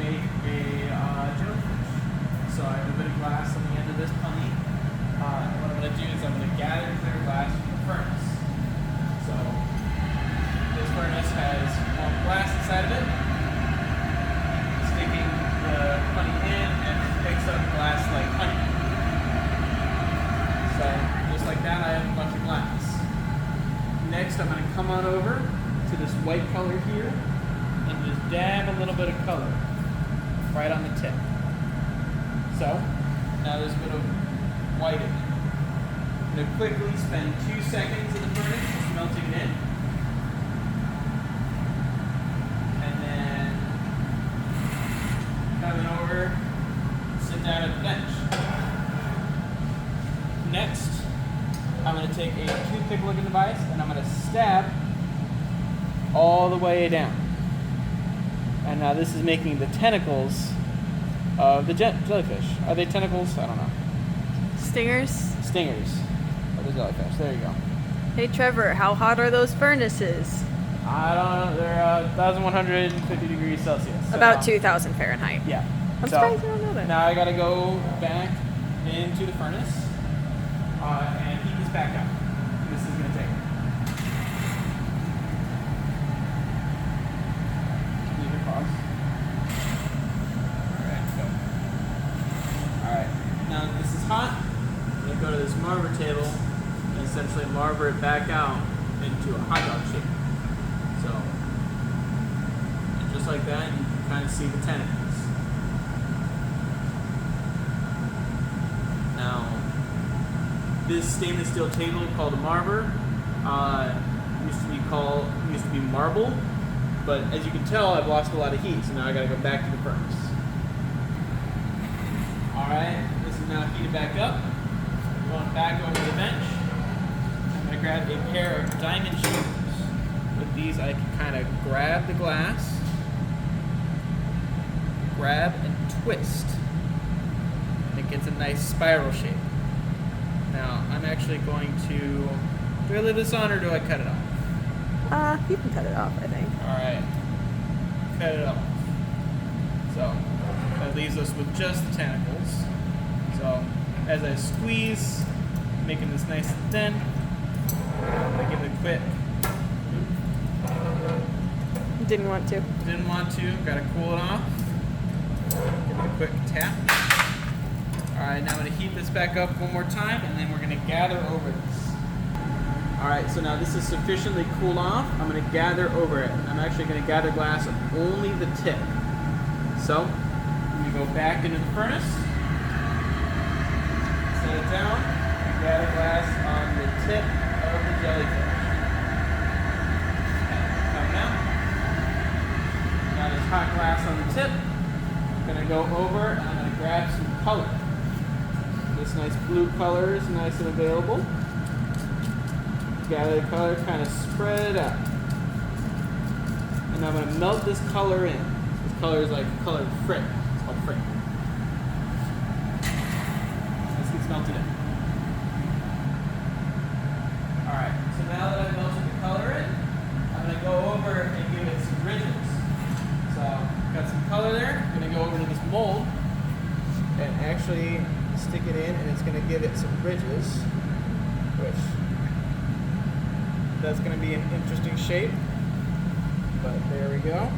make a jellyfish. So I have a bit of glass on the end of this punny. And what I'm going to do is I'm going to gather clear glass from the furnace. So this furnace has warm glass inside of it. Sticking the honey in and it picks up glass like honey. So just like that, I have a bunch of glass. Next, I'm going to come on over to this white color here and just dab a little bit of color right on the tip. So now there's a bit of white in it. I'm going to quickly spend 2 seconds in the furnace just melting it in. And then coming over, sit down at the bench. Next, I'm going to take a toothpick looking device and I'm going to stab all the way down. And now this is making the tentacles of the jellyfish. Are they tentacles? I don't know. Stingers? Stingers of the jellyfish. There you go. Hey Trevor, how hot are those furnaces? I don't know. They're 1,150 degrees Celsius. So About 2,000 Fahrenheit. Yeah. I'm surprised you don't know that. Now I got to go back into the furnace and heat this back up. This is going to take. Leave your pause. Alright, go. Alright, now that this is hot, I'm going to go to this marber table and essentially marber it back out into a hot dog shape. So, and just like that, you can kind of see the tentacles. Now, this stainless steel table called a marber used to be marble, but as you can tell, I've lost a lot of heat, so now I got to go back to the furnace. All right, this is now heated back up. I'm going back over to the bench. I'm going to grab a pair of diamond shears. With these, I can kind of grab the glass, grab and twist. It gets a nice spiral shape. Now, I'm actually going to, do I leave this on or do I cut it off? You can cut it off, I think. Alright, cut it off. So, that leaves us with just the tentacles. So, as I squeeze, making this nice and thin, I give it a quick. Didn't want to. Didn't want to, gotta cool it off. Give it a quick tap. Alright, now I'm going to heat this back up one more time and then we're going to gather over this. Alright, so now this is sufficiently cooled off. I'm going to gather over it. I'm actually going to gather glass of only the tip. So, I'm going to go back into the furnace, set it down, and gather glass on the tip of the jellyfish. Coming out. Now there's hot glass on the tip. I'm going to go over and I'm going to grab some color. This nice blue color is nice and available. Gather the color, kind of spread it out. And I'm going to melt this color in. This color is like the color of frick. It's called frick. This gets melted in. Alright, so now that I've melted the color in, I'm going to go over and give it some ridges. So, got some color there. I'm going to go over to this mold and actually stick it in, and it's going to give it some ridges, which that's going to be an interesting shape, but there we go.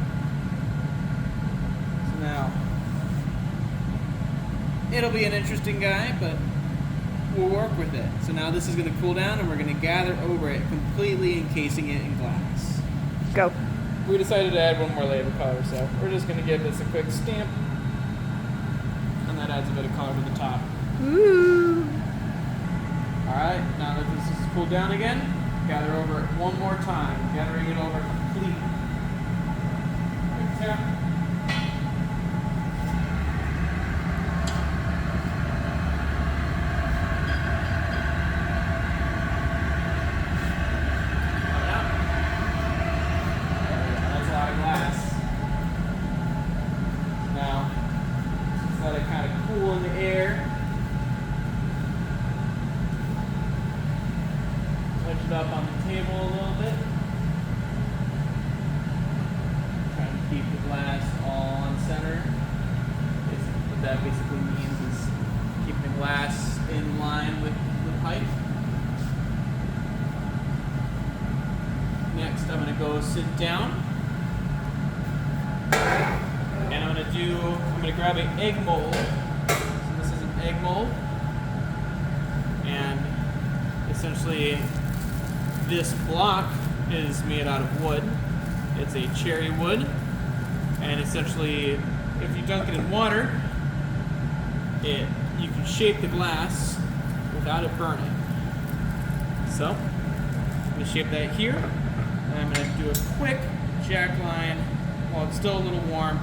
So now it'll be an interesting guy, but we'll work with it. So now this is going to cool down and we're going to gather over it, completely encasing it in glass. Go. We decided to add one more layer of color, so we're just going to give this a quick stamp, and that adds a bit of color to the top. Ooh. Alright, now that this is cooled down again, gather over it one more time, gathering it over completely. Quick tap. That's a lot of glass. Now, just let it kind of cool in the air. Switch it up on the table a little bit. Trying to keep the glass all on center. What that basically means is keeping the glass in line with height. Next, I'm going to go sit down, and I'm going to grab an egg mold. So this is an egg mold, and essentially this block is made out of wood. It's a cherry wood, and essentially if you dunk it in water, you can shape the glass without it burning. So I'm going to shape that here, and I'm going to do a quick jack line while it's still a little warm.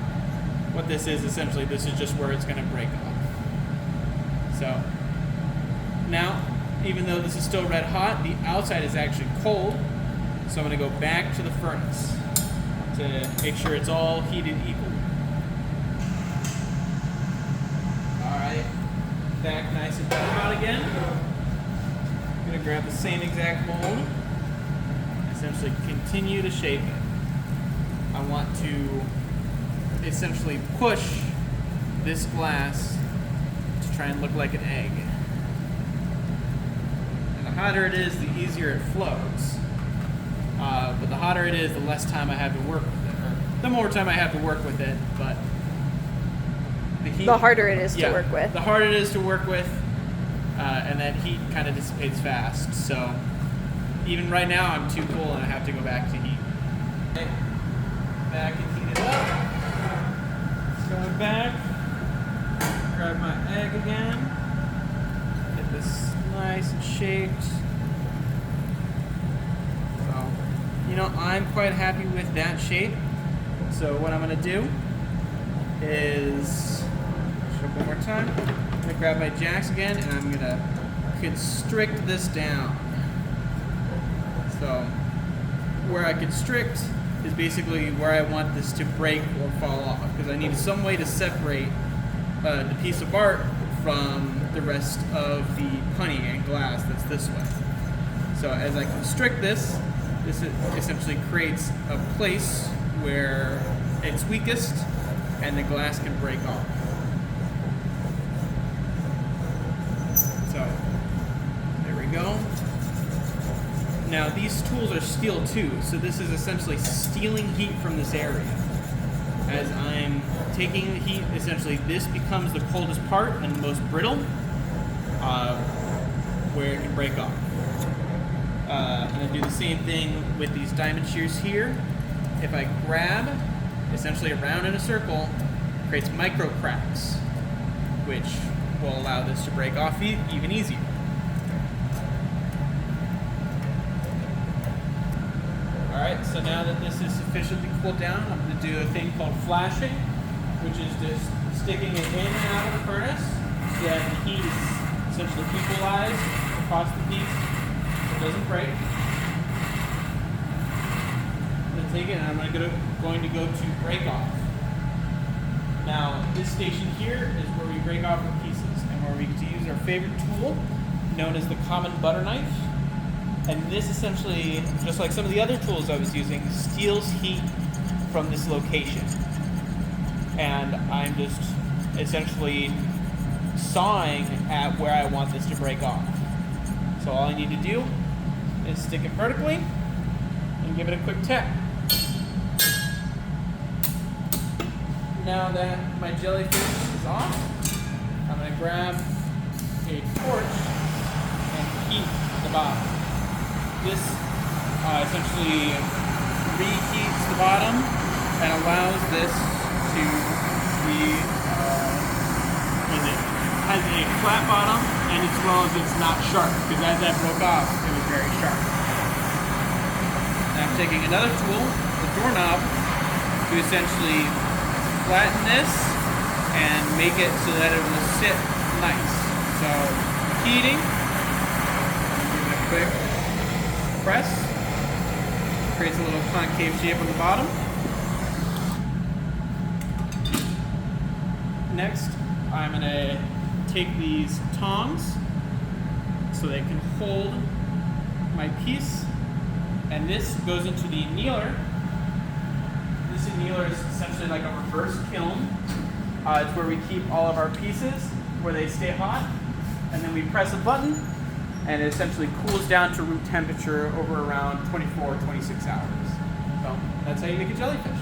What this is essentially, this is just where it's going to break off. So now, even though this is still red hot, the outside is actually cold. So I'm going to go back to the furnace to make sure it's all heated equally. Alright, back nice and hot again. I'm going to grab the same exact mold, essentially continue to shape it. I want to essentially push this glass to try and look like an egg. And the hotter it is, the easier it flows. But the hotter it is, the less time I have to work with it, or the more time I have to work with it. But the heat, The harder it is to work with. The harder it is to work with, and that heat kind of dissipates fast. So even right now, I'm too cool, and I have to go back to heat. Okay. Back and heat it up. Going back. Grab my egg again. Get this nice and shaped. I'm quite happy with that shape. So what I'm going to do is, show up one more time, I'm going to grab my jacks again, and I'm going to constrict this down. So where I constrict is basically where I want this to break or fall off, because I need some way to separate the piece of art from the rest of the punny and glass that's this way. So as I constrict this essentially creates a place where it's weakest and the glass can break off. So there we go. Now these tools are steel too, so this is essentially stealing heat from this area. As I'm taking the heat, essentially this becomes the coldest part and the most brittle, where it can break off. I'm going to do the same thing with these diamond shears here. If I grab essentially around in a circle, it creates micro cracks, which will allow this to break off even easier. Alright, so now that this is sufficiently cooled down, I'm going to do a thing called flashing, which is just sticking it in and out of the furnace so that the heat is essentially equalized across the piece. Doesn't break. I'm going to take it and I'm going to go to break off. Now this station here is where we break off the pieces and where we get to use our favorite tool known as the common butter knife. And this essentially, just like some of the other tools I was using, steals heat from this location. And I'm just essentially sawing at where I want this to break off. So all I need to do is stick it vertically and give it a quick tap. Now that my jellyfish is off, I'm going to grab a torch and heat the bottom. This essentially reheats the bottom and allows this to be has a flat bottom, and as well as it's not sharp, because as that broke off, it was very sharp. Now I'm taking another tool, the doorknob, to essentially flatten this and make it so that it will sit nice. So heating, give it a quick press, creates a little concave shape on the bottom. Next, I'm going to take these tongs so they can hold my piece, and this goes into the annealer. This This annealer is essentially like a reverse kiln. It's where we keep all of our pieces, where they stay hot, and then we press a button, and it essentially cools down to room temperature over around 24 or 26 hours. So that's how you make a jellyfish.